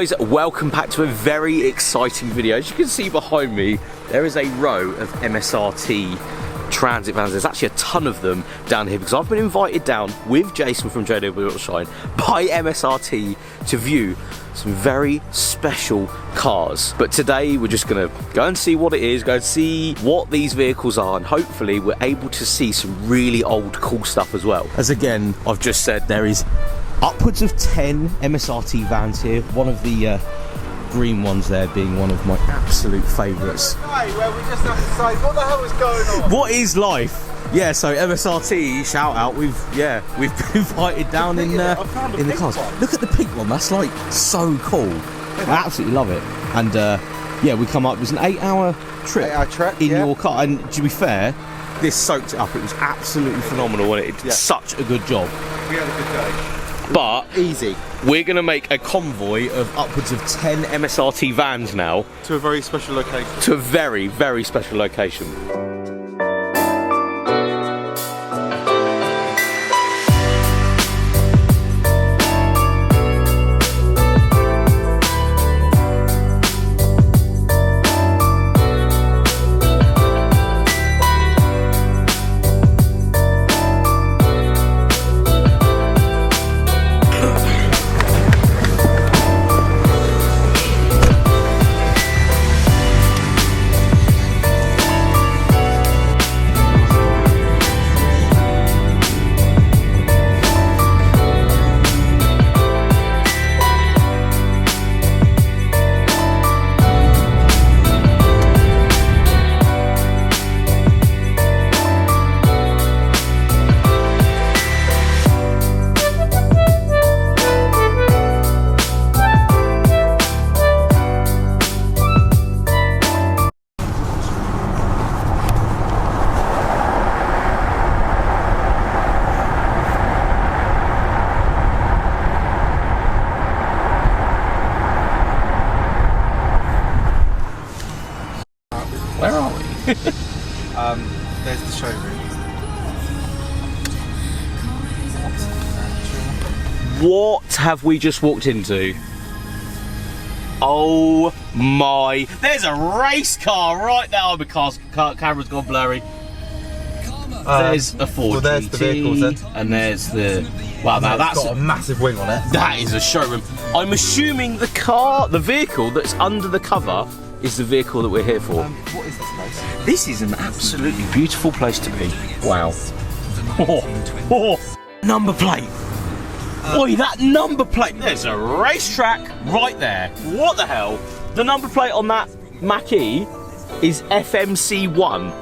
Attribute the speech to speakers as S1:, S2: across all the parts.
S1: Guys, welcome back to a very exciting video. As you can see behind me, there is a row of MSRT transit vans. There's actually a ton of them down here because I've been invited down with Jason from JW Shine by MSRT to view some very special cars. But today we're just gonna go and see what it is, go and see what these vehicles are, and hopefully we're able to see some really old cool stuff as well. As again, I've just said, there is upwards of 10 MSRT vans here. One of the green ones there being one of my absolute favourites.
S2: Where we just have to say, what the hell is going on?
S1: What is life? Yeah, so MSRT, shout out, we've been invited down in the cars. Look at the pink one, that's like so cool. I absolutely love it. And yeah, we come up, it was an 8-hour trip in your car, and to be fair, this soaked it up. It was absolutely phenomenal, and it did such a good job.
S2: We had a good day.
S1: But
S2: easy.
S1: We're going to make a convoy of upwards of 10 MSRT vans now.
S2: To a very special location.
S1: To a very, very special location. Where are we?
S2: There's the showroom.
S1: What have we just walked into? Oh my! There's a race car right now because camera's gone blurry. There's a Ford
S2: well, there's
S1: GT,
S2: the vehicles then.
S1: And there's the... Wow, now that's
S2: got a massive wing on it.
S1: That is a showroom. I'm assuming the vehicle that's under the cover is the vehicle that we're here for.
S2: What is this place?
S1: This is an absolutely beautiful place to be. Wow. Number plate. Oi, that number plate. There's a racetrack right there. What the hell? The number plate on that Mach-E is FMC1.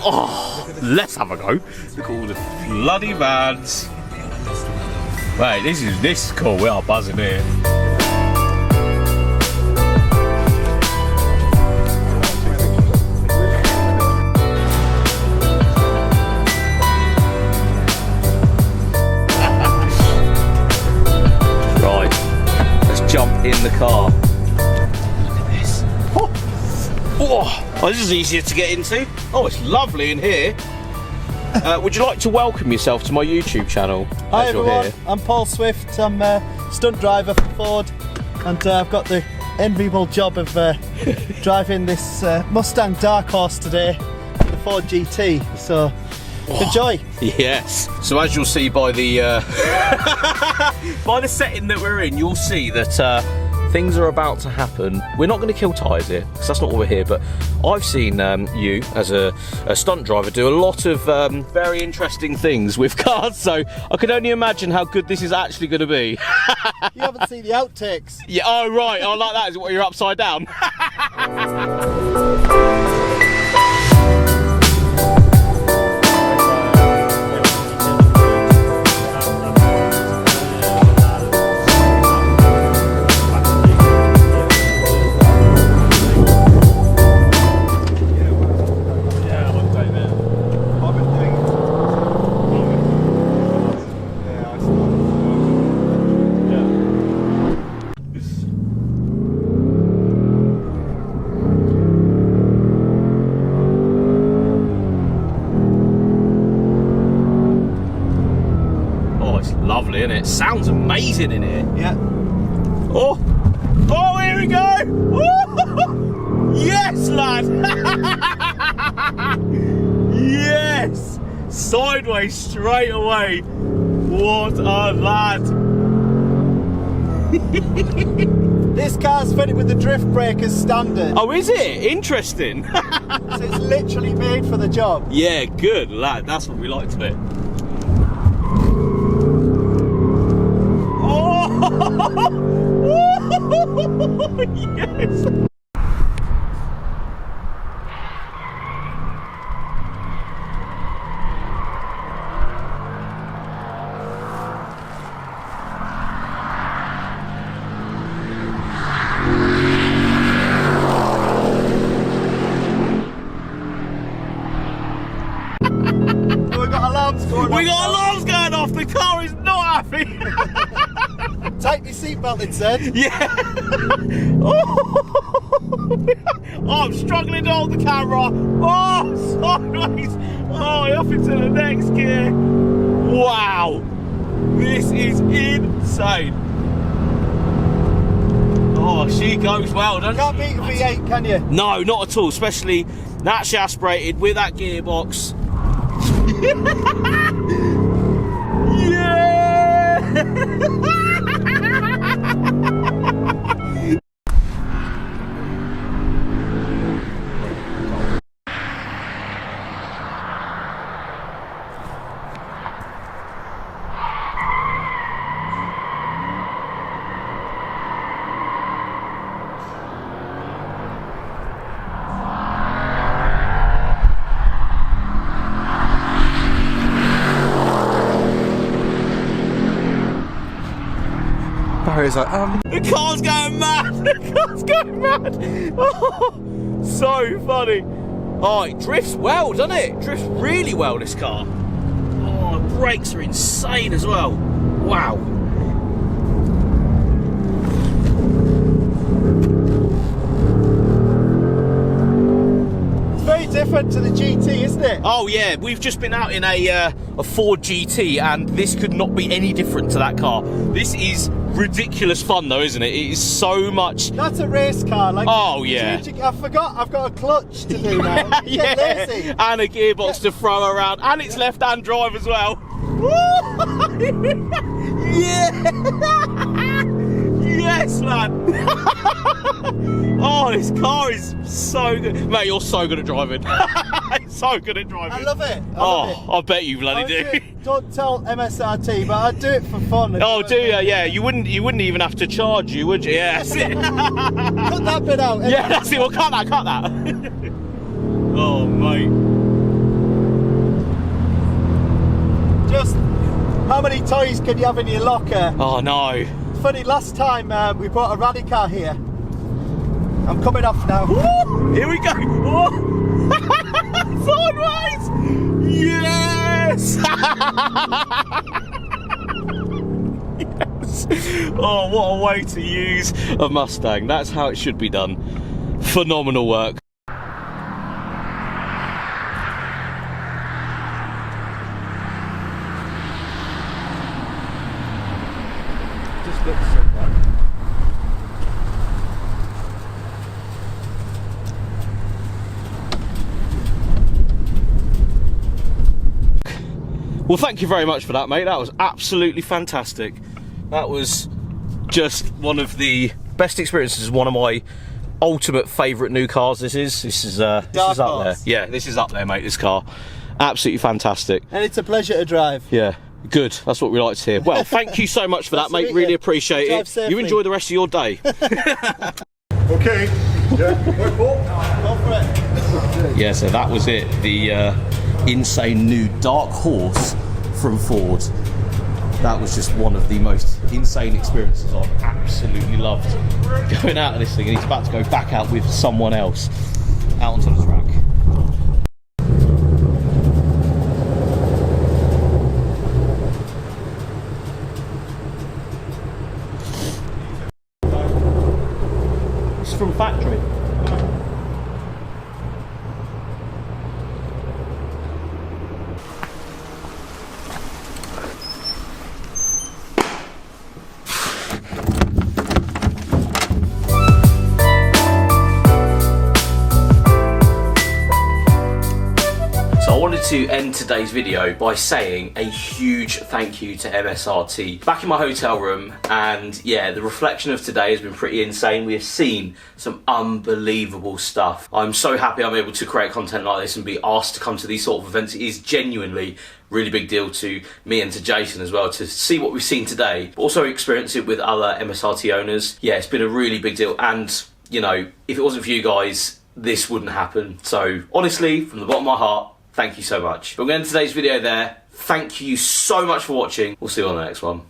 S1: Oh, let's have a go. Look at all the bloody vans. Wait, this is cool. We are buzzing here. Jump in the car. Look at this. Oh, this is easier to get into. Oh, it's lovely in here. Would you like to welcome yourself to my YouTube channel?
S3: Hi everyone, I'm Paul Swift. I'm a stunt driver for Ford, and I've got the enviable job of driving this Mustang Dark Horse today, the Ford GT. So enjoy.
S1: Yes. So as you'll see by the by the setting that we're in, you'll see that things are about to happen. We're not going to kill tyres here, because that's not why we're here, but I've seen you, as a stunt driver, do a lot of very interesting things with cars, so I can only imagine how good this is actually going to be.
S3: You haven't seen the outtakes.
S1: Yeah, oh right, I like that. Is it what, you're upside down? Lovely, isn't it? Sounds amazing in here.
S3: Yeah.
S1: Oh, Here we go! Woo! Yes, lad! Yes! Sideways straight away. What a lad!
S3: This car's fitted with the drift brake as standard.
S1: Oh, is it? Interesting.
S3: So it's literally made for the job.
S1: Yeah, good lad. That's what we like to do. Oh! Yes!
S3: We've got alarms going off.
S1: We got alarms going off. The car is not happy.
S3: Tighten your seatbelt, it said.
S1: Yeah. Oh, I'm struggling to hold the camera. Oh, sideways. Oh, up into the next gear. Wow. This is insane. Oh, she goes well, doesn't
S3: Can't
S1: she?
S3: beat a V8, can you?
S1: No, not at all. Especially naturally aspirated with that gearbox. Yeah!
S2: Barry's like,
S1: The car's going mad! The car's going mad! Oh, so funny. Oh, it drifts well, doesn't it? It drifts really well, this car. Oh, the brakes are insane as well. Wow.
S3: It's very different to the GT, isn't it?
S1: Oh yeah, we've just been out in a Ford GT and this could not be any different to that car. This is ridiculous fun though, isn't it? It is so much.
S3: That's a race car. Like,
S1: Oh yeah.
S3: I forgot I've got a clutch to do now.
S1: Yeah,
S3: Get lazy.
S1: and a gearbox to throw around, and it's left-hand drive as well. Yeah! Yes, man! Oh, this car is so good. Mate, you're so good at driving. So good at driving.
S3: I love it. I love it.
S1: I bet you bloody do.
S3: Don't tell MSRT, but I'd do it for fun.
S1: Oh, do you? Yeah, you wouldn't even have to charge you, would you? Yeah, that's it.
S3: Cut that bit out.
S1: Yeah, that's it. Well, cut that. Oh, mate.
S3: Just how many toys can you have in your locker?
S1: Oh, no.
S3: It's funny, last time we bought a rally car here. I'm coming off now.
S1: Woo! Here we go. Sideways. Yes. Yes. Oh, what a way to use a Mustang. That's how it should be done. Phenomenal work.
S2: just looks so bad.
S1: Well, thank you very much for that, mate. That was absolutely fantastic. That was just one of the best experiences. One of my ultimate favourite new cars. This is up there. Yeah, this is up there, mate. This car, absolutely fantastic.
S3: And it's a pleasure to drive.
S1: Yeah, good. That's what we like to hear. Well, thank you so much for that, mate. Really appreciate
S3: Drive
S1: it.
S3: safely.
S1: You enjoy the rest of your day.
S4: Okay. Yeah. Cool.
S3: Go for it.
S1: Yeah, so that was it. The insane new Dark Horse from Ford. That was just one of the most insane experiences I've absolutely loved. Going out of this thing, and he's about to go back out with someone else out onto the track. It's from factory. to end today's video by saying a huge thank you to MSRT. Back in my hotel room, and yeah, the reflection of today has been pretty insane. We have seen some unbelievable stuff. I'm so happy I'm able to create content like this and be asked to come to these sort of events. It is genuinely really big deal to me and to Jason as well to see what we've seen today, but also experience it with other MSRT owners. Yeah, it's been a really big deal, and you know, if it wasn't for you guys, this wouldn't happen. So honestly, from the bottom of my heart, thank you so much. But we're going to end today's video there. Thank you so much for watching. We'll see you on the next one.